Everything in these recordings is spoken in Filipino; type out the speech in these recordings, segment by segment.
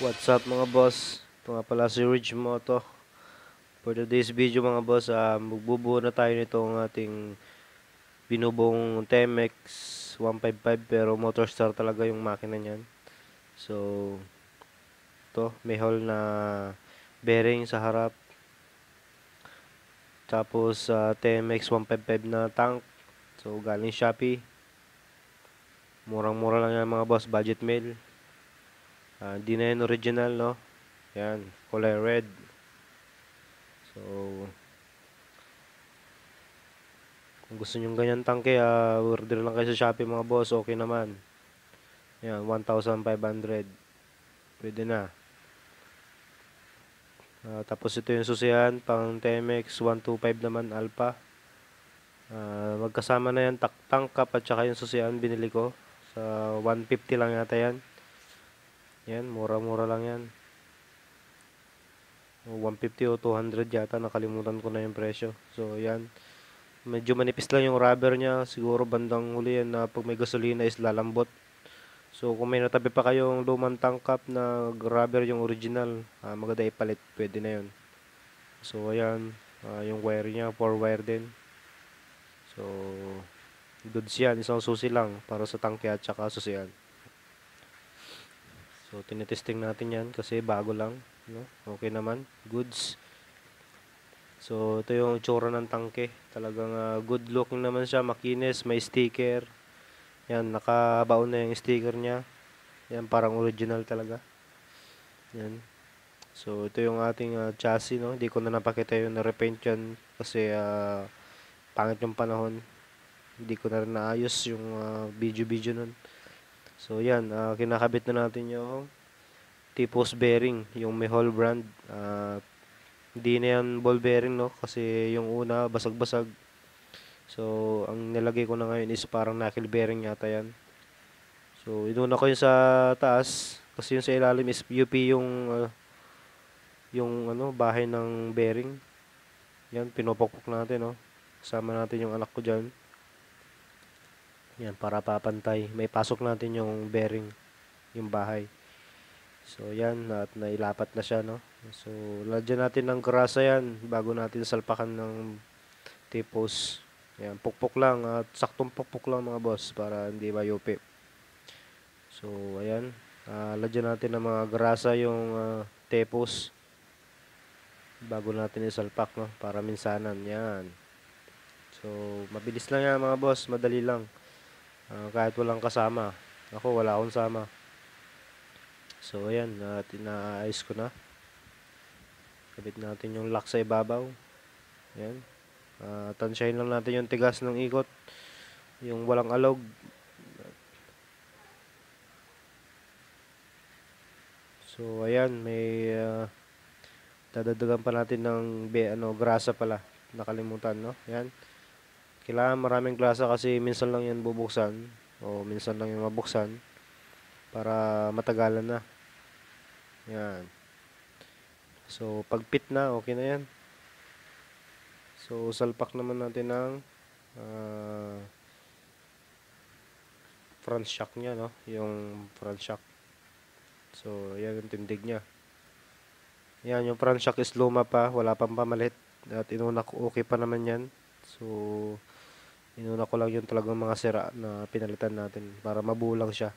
What's up mga boss? Ito nga pala si Ridge Moto. For today's video mga boss, magbubuo na tayo nitong ating binubong Temex 155 pero motor star talaga yung makina niyan. So, ito may hole na bearing sa harap. Tapos Temex 155 na tank. So, galing Shopee. Murang-mura lang yan mga boss, budget mail. Hindi na yan original, no? Yan, kulay red. So, kung gusto nyo ganyan tangke, order lang kayo sa Shopee mga boss, okay naman. Yan, 1,500. Pwede na. Tapos ito yung susihan, pang TMX 125 naman, Alpha. Magkasama na yan, tank cap at saka yung susihan binili ko. Sa 150 lang yata yan. Yan, mura-mura lang yan. 150 o 200 yata, nakalimutan ko na yung presyo. So, yan. Medyo manipis lang yung rubber niya. Siguro bandang huli yan na pag may gasolina is lalambot. So kung may natabi pa kayong lumang tank cap na rubber yung original, maganda ipalit. Pwede na yun. So ayan, yung wire niya, 4 wire din. So goods yan. Isang susi lang para sa tangke at saka susian. So tinitesting natin yan kasi bago lang. No? Okay naman. Goods. So ito yung itsura ng tangke. Talagang good looking naman siya. Makinis, may sticker. Yan, nakabaon na yung sticker niya. Yan, parang original talaga. Yan. So, ito yung ating chassis, no? Hindi ko na napakita yung na-repaint yan kasi pangit yung panahon. Hindi ko na rin naayos yung video-video nun. So, yan. Kinakabit na natin yung T-post bearing, yung may Hall brand. Hindi na yan ball bearing, no? Kasi yung una, basag-basag. So, ang nilagay ko na ngayon is parang knuckle bearing yata yan. So, inuna ko yung sa taas kasi yung sa ilalim is UP yung bahay ng bearing. Yan, pinupukpok natin, no. Kasama natin yung anak ko diyan. Yan, para papantay. May pasok natin yung bearing, yung bahay. So, yan, at nailapat na siya, no. So, lagyan natin ng grasa yan bago natin salpakan ng T-post. Yan, pukpok lang at saktong pukpok lang mga boss para hindi mayupi. So, ayan. Lagyan natin ng mga grasa yung T-post bago natin isalpak, no? Para minsanan. Yan. So, mabilis lang yan mga boss. Madali lang. Kahit walang kasama. Ako, wala akong sama. So, ayan. Inaayos ko na. Kabit natin yung lock sa ibabaw. Ayan. Tansyahin lang natin yung tigas ng ikot. Yung walang alog. So, ayan. May dadagdagan pa natin ng grasa pala. Nakalimutan, no? Yan. Kailangan maraming grasa kasi minsan lang yan bubuksan o minsan lang yung mabuksan para matagalan na. Yan. So, pag pit na, okay na yan. So, salpak naman natin ng front shock niya, no? Yung front shock. So, yan yung tindig niya. Yan, yung front shock is luma pa, wala pang pamalit. At inuna ko, okay pa naman yan. So, inuna ko lang yung talagang mga sira na pinalitan natin para mabulang siya.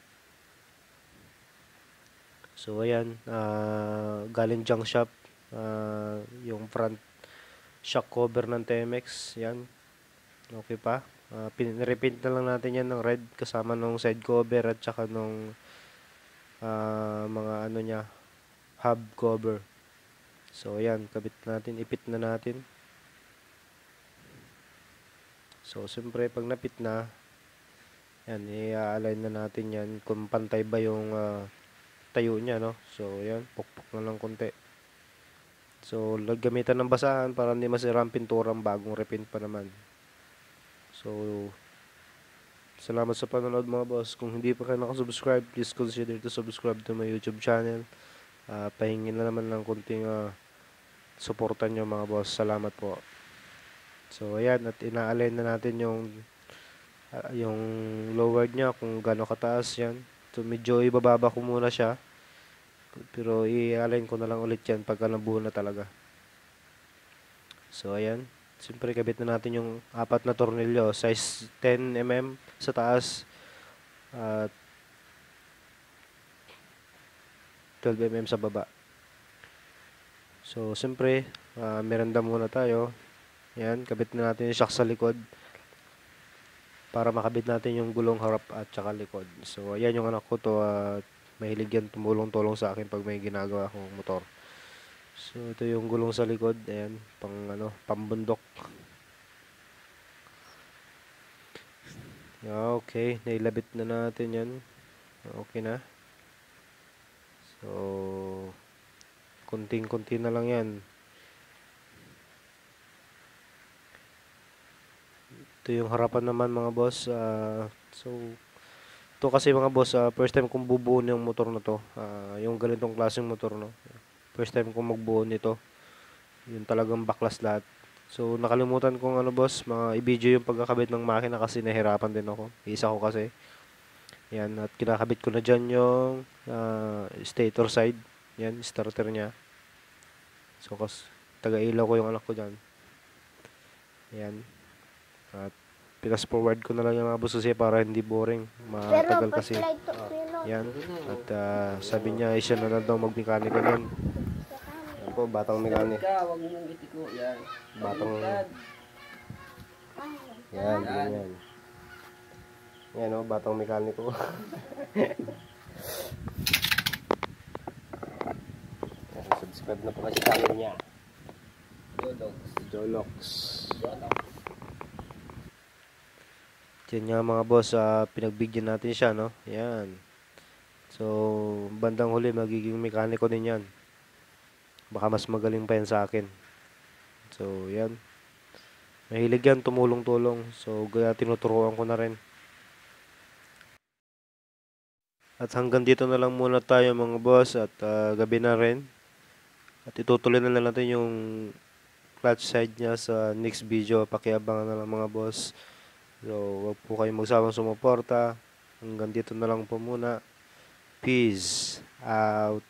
So, ayan, galing junk shop, yung front shock cover ng TMX, yan, okay pa. Repaint na lang natin yan ng red kasama nung side cover at saka nung mga niya, hub cover. So, ayan, kabit natin, ipit na natin. So, siyempre, pag napit na, yan, i-align na natin yan kung pantay ba yung tayo niya, no? So, ayan, pukpok na lang konti. So, gamitan ng basahan para hindi masira ang pinturang bagong repaint pa naman. So, salamat sa panonood mga boss. Kung hindi pa kayo nakasubscribe, please consider to subscribe to my YouTube channel. Pahingin na naman ng kunting suportan nyo mga boss. Salamat po. So, ayan. At ina-align na natin yung lowered niya kung gaano kataas yan. So, medyo ibababa ko muna siya. Pero i-align ko na lang ulit yan pagka nabuo na talaga. So, ayan. Siyempre, kabit na natin yung 4 na tornilyo. Size 10 mm sa taas at 12 mm sa baba. So, siyempre, merenda muna tayo. Ayan, kabit na natin yung shock sa likod para makabit natin yung gulong harap at saka likod. So, ayan yung anak ko to at mahilig yan tumulong-tulong sa akin pag may ginagawa akong motor. So, ito yung gulong sa likod. Ayan, pambundok. Okay, nailabit na natin yan. Okay na. So, kunting-kunti na lang yan. Ito yung harapan naman mga boss. So, ito kasi mga boss, first time kong bubuo yung motor na to. Yung ganitong klaseng motor, no. First time kong magbuo nito. Yung talagang baklas lahat. So, nakalimutan kong boss, i-video yung pagkakabit ng makina kasi nahirapan din ako. Isa ko kasi. Yan, at kinakabit ko na dyan yung stator side. Yan, starter niya. So, taga-ilaw ko yung anak ko dyan. Yan. At pinas forward ko na lang yung mga boss kasi para hindi boring. Matagal kasi. Yan. At sabi niya, siya na daw magmekaniko yan. Yan po, batang mekanik. Huwag mong itiko. Yan. Batang... Yan, yan. Yan o, batang mekaniko. Subscribe na po kasi channel niya. Jolox. Yan nga mga boss, pinagbigyan natin siya, no? Yan. So, bandang huli, magiging mekaniko din yan. Baka mas magaling pa yan sa akin. So, yan. Mahilig yan, tumulong-tulong. So, kaya tinuturuan ko na rin. At hanggang dito na lang muna tayo mga boss at gabi na rin. At itutuloy na lang natin yung clutch side niya sa next video. Pakiabangan na lang mga boss. So, wag po kayong magsawang sumuporta. Hanggang dito na lang po muna. Peace out.